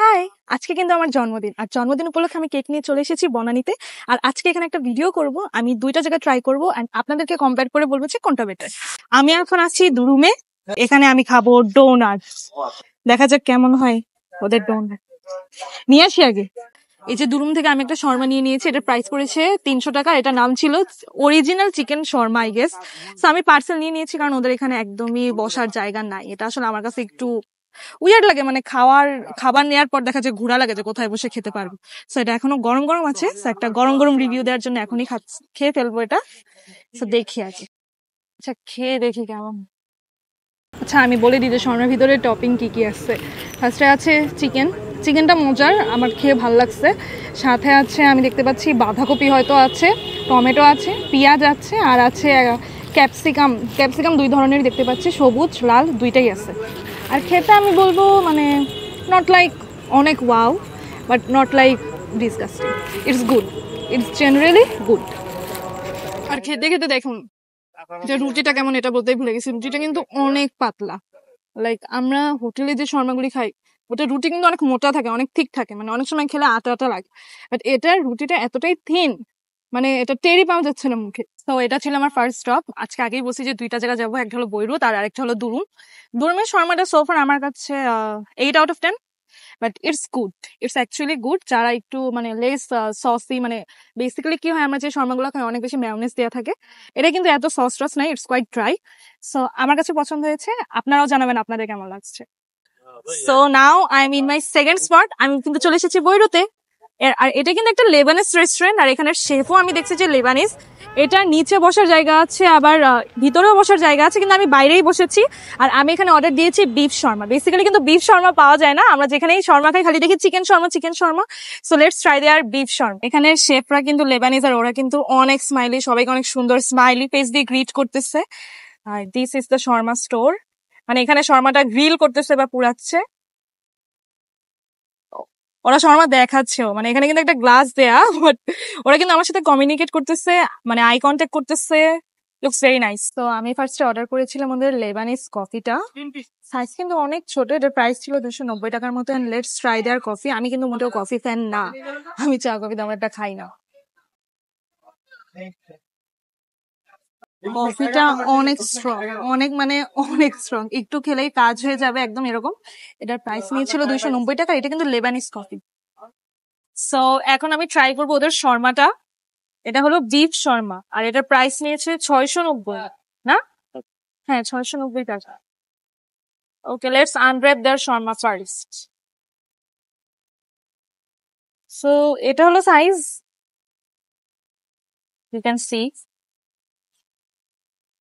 High, আজকে কিন্তু আমার জন্মদিন। আর জন্মদিন উপলক্ষে আমি কেক নিয়ে চলে এসেছি বনানীতে। আর আজকে এখানে একটা ভিডিও করব। আমি দুইটা জায়গা ট্রাই করব এন্ড আপনাদেরকে কম্পেয়ার করে বলবো যে কোনটা বেটার। আমি এখন আছি রুমে। এখানে আমি খাবো ডোনাট। দেখা যাক কেমন হয় ওদের ডোনাট। নিয়ে আসি আগে। এই যে দুরুম থেকে আমি একটা শর্মা নিয়ে নিয়েছি। এটার প্রাইস পড়েছে 300 টাকা। এটা নাম ছিল original chicken Sharma I guess. তো আমি পার্সেল নিয়ে নিয়েছি কারণ ওদের এখানে একদমই বসার জায়গা নাই। এটা আসলে আমার কাছে একটু উইয়ার্ড লাগে, মানে খাবার নেওয়ার পর দেখা যায় ঘোরা লাগে যে কোথায় বসে খেতে পারবো। সো এটা এখনো গরম গরম আছে। সো একটা গরম গরম রিভিউ দেওয়ার জন্য এখনই খেয়ে ফেলবো এটা। সো দেখি আগে। আচ্ছা, খেয়ে দেখি কেমন। আচ্ছা, আমি বলে দিই যে শর্মার ভিতরে টপিং কি কি আছে। ফার্স্টে আছে চিকেনটা মজার, আমার খেয়ে ভালো লাগছে। সাথে আছে আমি দেখতে পাচ্ছি বাঁধাকপি হয়তো আছে, টমেটো আছে, পেঁয়াজ আছে, আর আছে ক্যাপসিকাম 2 ধরনের দেখতে পাচ্ছি, সবুজ লাল দুইটাই আছে। আর খেতে আমি বলবো মানে নট লাইক অনেক wow, but not like disgusting. It's good, it's generally good. আর খেতে খেতে দেখুন যে রুটিটা কেমন, এটা বলতেই ভুলে গেছি। রুটিটা কিন্তু অনেক পাতলা। লাইক আমরা হোটেলে যে শর্মাগুলি খাই ওটা রুটি কিন্তু অনেক মোটা থাকে, অনেক থিক থাকে, মানে অনেক সময় খেলে আটা আটা লাগে। বাট এটার রুটিটা এতটাই থিন, মানে এটা টেরই পাওয়া যাচ্ছে না মুখে। তো এটা ছিল আমার ফার্স্ট স্টপ। আজকে আগেই বলছি যে দুইটা জায়গা যাবো, একটা হলো বৈরুত আর আরেকটা হলো দুরুমের শর্মাটা সোফার আমার কাছে 8/10। But it's good, it's actually good. যারা একটু মানে লেস সসি, মানে বেসিক্যালি কি হয় আমরা যে শর্মাগুলো খাই অনেক বেশি মেয়োনিজ দেওয়া থাকে, এটা কিন্তু এত সস টস নাই, ইটস কোয়াইট ড্রাই। সো আমার কাছে পছন্দ হয়েছে, আপনারাও জানাবেন আপনাদের কেমন লাগছে। So now I am in my second spot. আমি কিন্তু চলে এসেছি বৈরুতে। আর এটা কিন্তু একটা লেবানিজ রেস্টুরেন্ট, আর এখানে শেফও আমি দেখছি যে লেবানিজ। এটা নিচে বসার জায়গা আছে, আবার ভিতরেও বসার জায়গা আছে, কিন্তু আমি বাইরেই বসেছি। আর আমি এখানে অর্ডার দিয়েছি বিফ শর্মা। বেসিক্যালি কিন্তু বিফ শর্মা পাওয়া যায় না, আমরা যেখানেই শর্মা খাই খালি দেখি chicken shawarma. So let's try their beef shawarma. এখানে শেফরা কিন্তু লেবানিজ, আর ওরা কিন্তু অনেক স্মাইলি, সবাইকে অনেক সুন্দর স্মাইলি ফেস দিয়ে গ্রিট করতেছে। আর this is the shawarma store. মানে এখানে শর্মাটা গ্রিল করতেছে বা পুড়াচ্ছে। ওরা শর্মা দেখাচ্ছেও, মানে এখানে কিন্তু একটা গ্লাস দেয়া, বাট ওরা কিন্তু আমার সাথে কমিউনিকেট করতেছে, মানে আই কন্ট্যাক্ট করতেছে। Looks very nice. তো আমি ফার্স্টে অর্ডার করেছিলাম ওদের লেবানিজ কফিটা। সাইজ কিন্তু অনেক ছোট, এটার প্রাইস ছিল 290 টাকার মতো। Let's try their coffee. আমি কিন্তু মোটেও কফি ফ্যান না, আমি চা কফি তেমন একটা খাই না। কফিটা অনেক স্ট্রং, অনেক স্ট্রং, একটু খেলেই কাজ হয়ে যাবে একদম এরকম। এটার প্রাইস নিয়েছিল 290 টাকা। এটা কিন্তু লেবানিজ কফি। সো এখন আমি ট্রাই করবো ওদের শর্মাটা। এটা হলো বিফ শর্মা, আর এটার প্রাইস নিয়েছে 690 না? হ্যাঁ, 690 টাকা। Okay, let's unwrap their shawarma first. So এটা হলো সাইজ, ইউ ক্যান সি।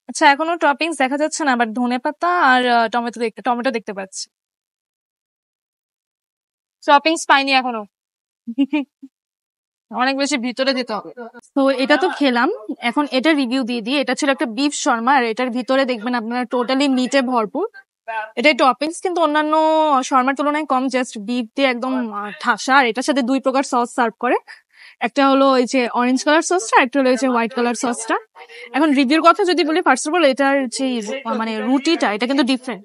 আচ্ছা, এখনো টপিংস দেখা যাচ্ছে না, বাট ধনেপাতা আর টমেটো দেখতে পাচ্ছি। টপিংস পাইনি এখনো। অনেক বেশি ভিতরে যেতে হবে। তো এটা তো খেলাম, এখন এটা রিভিউ দিয়ে দিই। এটা ছিল একটা বিফ শর্মা, আর এটার ভিতরে দেখবেন আপনারা টোটালি মিটে ভরপুর। এটার টপিংস কিন্তু অন্যান্য শর্মার তুলনায় কম, জাস্ট বিফ দিয়ে একদম ঠাসা। আর এটার সাথে 2 প্রকার সস সার্ভ করে। একটা হলো ওই যে অরেঞ্জ কালার সসটা, একটা হলো ওই যে হোয়াইট কালার সসটা। এখন রিভিউর কথা যদি বলি, ফার্স্ট অফ অল এটার যে মানে রুটিটা, এটা কিন্তু ডিফারেন্ট।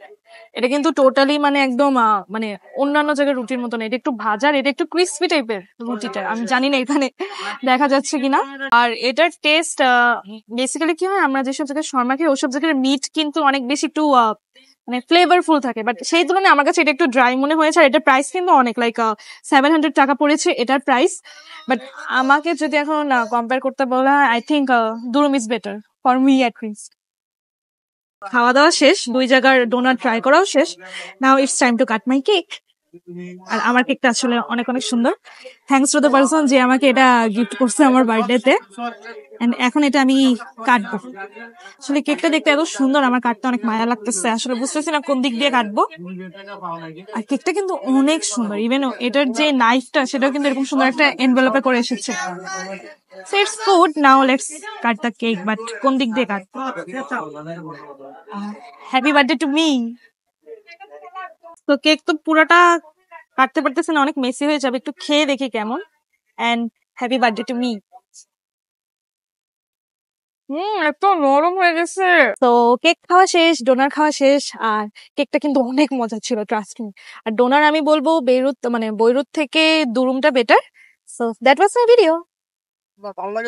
এটা কিন্তু টোটালি মানে একদম মানে অন্যান্য জায়গায় রুটির মতো না। এটা একটু ভাজার, এটা একটু ক্রিস্পি টাইপের রুটিটা। আমি জানি না এখানে দেখা যাচ্ছে কিনা। আর এটার টেস্ট বেসিক্যালি কি হয়, আমরা যেসব জায়গায় শর্মা খাই ওসব জায়গায় মিট কিন্তু অনেক বেশি একটু মানে ফ্লেভারফুল থাকে, বাট সেই তুলনায় আমার কাছে এটা একটু ড্রাই মনে হয়েছে। আর এটার প্রাইস কিন্তু অনেক, লাইক 700 টাকা পড়েছে এটার প্রাইস। বাট আমাকে যদি এখন কম্পেয়ার করতে বলা হয়, I think durum is better for me at least. খাওয়া দাওয়া শেষ, 2 জায়গার ডোনাট ট্রাই করাও শেষ। Now it's time to cut my cake. আর আমার কেকটা আসলে অনেক অনেক সুন্দর। থ্যাঙ্কস টু দ্য পারসন যে আমাকে এটা গিফট করছে আমার বার্থডেতে। এন্ড এখন এটা আমি কাটবো। আসলে কেকটা দেখতে এত সুন্দর, আমার কাটতে অনেক মায়া লাগতেছে, আসলে বুঝতেছি না কোন দিক দিয়ে কাটবো। আর কেকটা কিন্তু অনেক সুন্দর, ইভেন এটার যে নাইফটা সেটাও কিন্তু এরকম সুন্দর একটা এনভেলপে করে এসেছে। So it's good. Now let's cut the cake, but কোন দিক দিয়ে কাটবো? Happy birthday to me. তো কেক তো পুরোটা কাটতে পারতেছে না, অনেক মেসি হয়ে যাবে। একটু খেয়ে দেখি কেমন। And happy birthday to me. এত নরম হয়ে গেছে। তো কেক খাওয়া শেষ, ডোনার খাওয়া শেষ, আর কেকটা কিন্তু অনেক মজা ছিল, ট্রাস্ট মি। আর ডোনার আমি বলবো বৈরুত থেকে দুরুমটা better. So that was my video. ভালো লাগে।